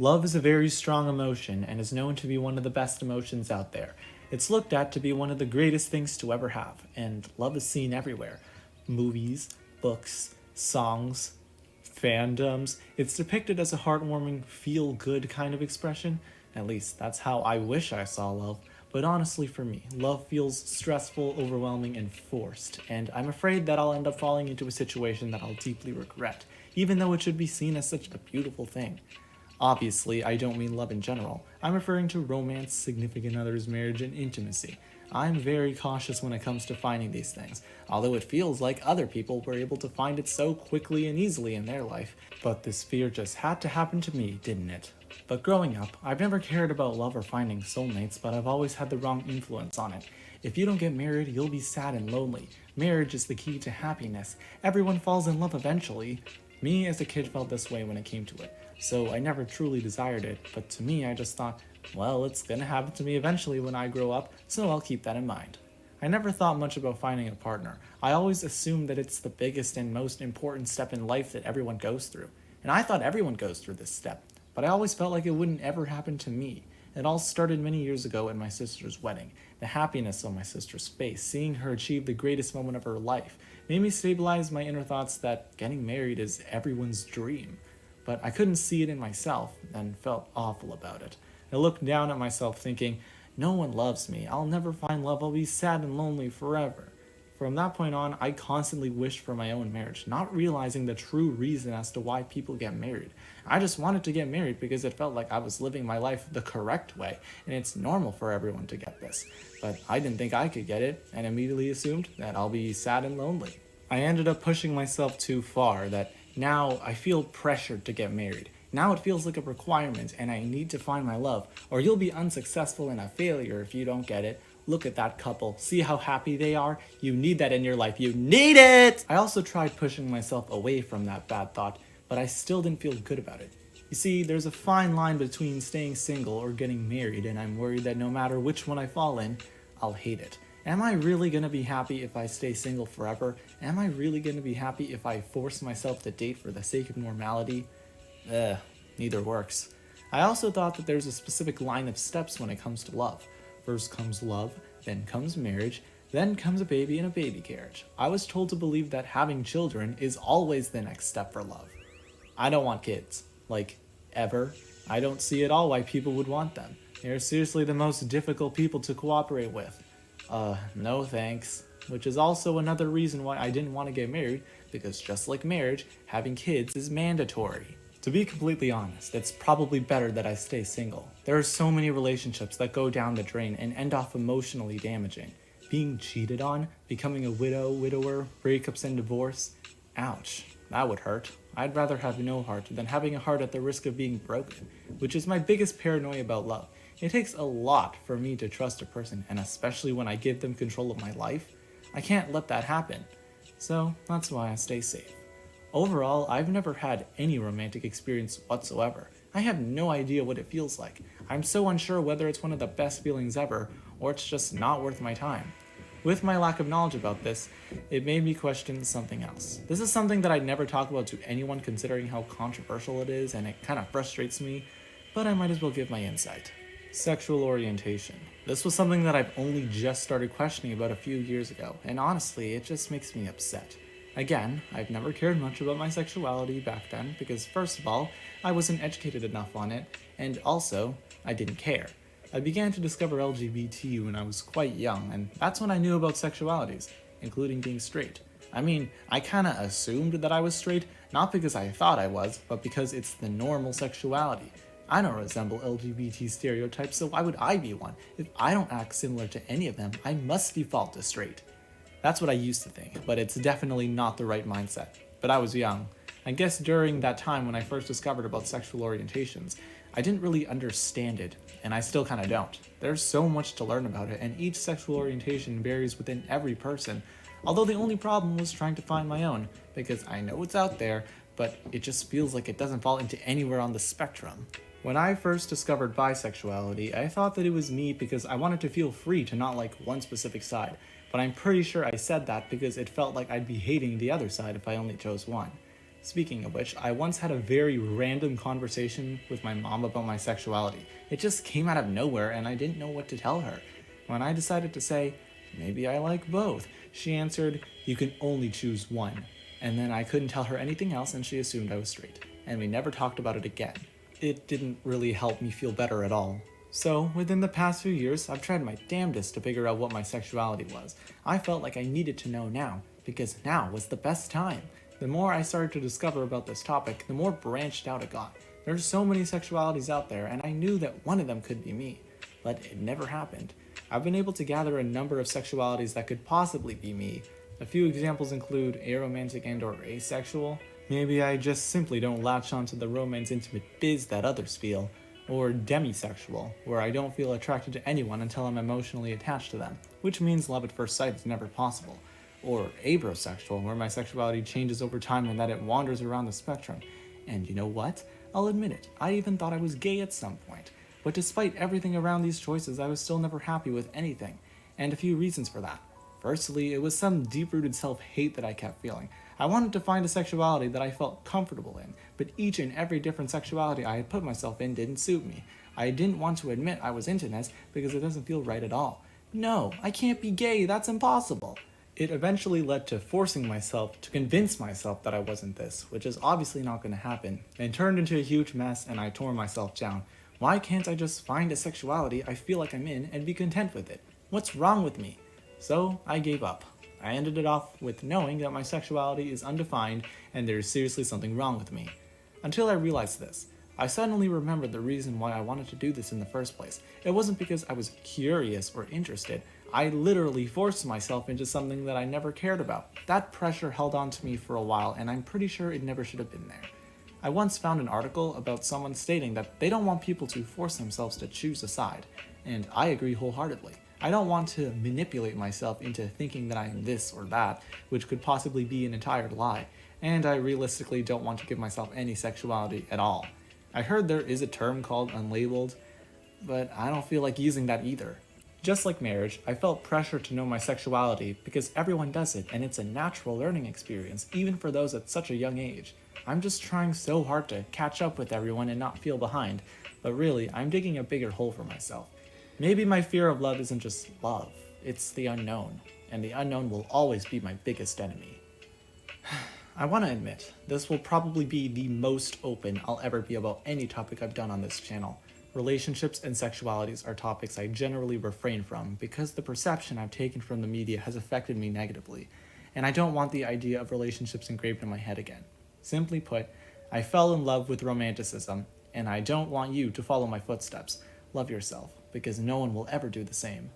Love is a very strong emotion and is known to be one of the best emotions out there. It's looked at to be one of the greatest things to ever have, and love is seen everywhere. Movies, books, songs, fandoms. It's depicted as a heartwarming, feel-good kind of expression. At least that's how I wish I saw love. But honestly, for me, love feels stressful, overwhelming, and forced, and I'm afraid that I'll end up falling into a situation that I'll deeply regret, even though it should be seen as such a beautiful thing. Obviously, I don't mean love in general. I'm referring to romance, significant others, marriage, and intimacy. I'm very cautious when it comes to finding these things, although it feels like other people were able to find it so quickly and easily in their life. But this fear just had to happen to me, didn't it? But growing up, I've never cared about love or finding soulmates, but I've always had the wrong influence on it. If you don't get married, you'll be sad and lonely. Marriage is the key to happiness. Everyone falls in love eventually. Me as a kid felt this way when it came to it, so I never truly desired it, but to me I just thought, well, it's gonna happen to me eventually when I grow up, so I'll keep that in mind. I never thought much about finding a partner. I always assumed that it's the biggest and most important step in life that everyone goes through, and I thought everyone goes through this step, but I always felt like it wouldn't ever happen to me. It all started many years ago at my sister's wedding. The happiness on my sister's face, seeing her achieve the greatest moment of her life, made me stabilize my inner thoughts that getting married is everyone's dream. But I couldn't see it in myself and felt awful about it. I looked down at myself thinking, no one loves me, I'll never find love, I'll be sad and lonely forever. From that point on, I constantly wished for my own marriage, not realizing the true reason as to why people get married. I just wanted to get married because it felt like I was living my life the correct way, and it's normal for everyone to get this. But I didn't think I could get it, and immediately assumed that I'll be sad and lonely. I ended up pushing myself too far that now I feel pressured to get married. Now it feels like a requirement, and I need to find my love, or you'll be unsuccessful and a failure if you don't get it. Look at that couple. See how happy they are? You need that in your life. You need it! I also tried pushing myself away from that bad thought, but I still didn't feel good about it. You see, there's a fine line between staying single or getting married, and I'm worried that no matter which one I fall in, I'll hate it. Am I really gonna be happy if I stay single forever? Am I really gonna be happy if I force myself to date for the sake of normality? Neither works. I also thought that there's a specific line of steps when it comes to love. First comes love, then comes marriage, then comes a baby and a baby carriage. I was told to believe that having children is always the next step for love. I don't want kids. Like, ever. I don't see at all why people would want them. They're seriously the most difficult people to cooperate with. No thanks. Which is also another reason why I didn't want to get married, because just like marriage, having kids is mandatory. To be completely honest, it's probably better that I stay single. There are so many relationships that go down the drain and end off emotionally damaging. Being cheated on, becoming a widow, widower, breakups and divorce. Ouch, that would hurt. I'd rather have no heart than having a heart at the risk of being broken, which is my biggest paranoia about love. It takes a lot for me to trust a person, and especially when I give them control of my life, I can't let that happen. So that's why I stay safe. Overall, I've never had any romantic experience whatsoever. I have no idea what it feels like. I'm so unsure whether it's one of the best feelings ever, or it's just not worth my time. With my lack of knowledge about this, it made me question something else. This is something that I'd never talk about to anyone considering how controversial it is, and it kind of frustrates me, but I might as well give my insight. Sexual orientation. This was something that I've only just started questioning about a few years ago, and honestly, it just makes me upset. Again, I've never cared much about my sexuality back then because first of all, I wasn't educated enough on it, and also, I didn't care. I began to discover LGBT when I was quite young, and that's when I knew about sexualities, including being straight. I mean, I kinda assumed that I was straight, not because I thought I was, but because it's the normal sexuality. I don't resemble LGBT stereotypes, so why would I be one? If I don't act similar to any of them, I must default to straight. That's what I used to think, but it's definitely not the right mindset. But I was young. I guess during that time when I first discovered about sexual orientations, I didn't really understand it, and I still kinda don't. There's so much to learn about it, and each sexual orientation varies within every person, although the only problem was trying to find my own, because I know it's out there, but it just feels like it doesn't fall into anywhere on the spectrum. When I first discovered bisexuality, I thought that it was me because I wanted to feel free to not like one specific side, but I'm pretty sure I said that because it felt like I'd be hating the other side if I only chose one. Speaking of which, I once had a very random conversation with my mom about my sexuality. It just came out of nowhere and I didn't know what to tell her. When I decided to say, maybe I like both, she answered, you can only choose one. And then I couldn't tell her anything else and she assumed I was straight. And we never talked about it again. It didn't really help me feel better at all. So, within the past few years, I've tried my damnedest to figure out what my sexuality was. I felt like I needed to know now, because now was the best time. The more I started to discover about this topic, the more branched out it got. There's so many sexualities out there, and I knew that one of them could be me. But it never happened. I've been able to gather a number of sexualities that could possibly be me. A few examples include aromantic and or asexual. Maybe I just simply don't latch onto the romance intimate biz that others feel. Or demisexual, where I don't feel attracted to anyone until I'm emotionally attached to them, which means love at first sight is never possible. Or abrosexual, where my sexuality changes over time and that it wanders around the spectrum. And you know what? I'll admit it, I even thought I was gay at some point. But despite everything around these choices, I was still never happy with anything. And a few reasons for that. Firstly, it was some deep-rooted self-hate that I kept feeling. I wanted to find a sexuality that I felt comfortable in, but each and every different sexuality I had put myself in didn't suit me. I didn't want to admit I was into this because it doesn't feel right at all. No, I can't be gay, that's impossible. It eventually led to forcing myself to convince myself that I wasn't this, which is obviously not going to happen, and turned into a huge mess and I tore myself down. Why can't I just find a sexuality I feel like I'm in and be content with it? What's wrong with me? So I gave up. I ended it off with knowing that my sexuality is undefined and there is seriously something wrong with me. Until I realized this, I suddenly remembered the reason why I wanted to do this in the first place. It wasn't because I was curious or interested. I literally forced myself into something that I never cared about. That pressure held on to me for a while and I'm pretty sure it never should have been there. I once found an article about someone stating that they don't want people to force themselves to choose a side, and I agree wholeheartedly. I don't want to manipulate myself into thinking that I'm this or that, which could possibly be an entire lie, and I realistically don't want to give myself any sexuality at all. I heard there is a term called unlabeled, but I don't feel like using that either. Just like marriage, I felt pressure to know my sexuality because everyone does it and it's a natural learning experience, even for those at such a young age. I'm just trying so hard to catch up with everyone and not feel behind, but really, I'm digging a bigger hole for myself. Maybe my fear of love isn't just love, it's the unknown, and the unknown will always be my biggest enemy. I want to admit, this will probably be the most open I'll ever be about any topic I've done on this channel. Relationships and sexualities are topics I generally refrain from because the perception I've taken from the media has affected me negatively, and I don't want the idea of relationships engraved in my head again. Simply put, I fell in love with romanticism, and I don't want you to follow my footsteps. Love yourself, because no one will ever do the same.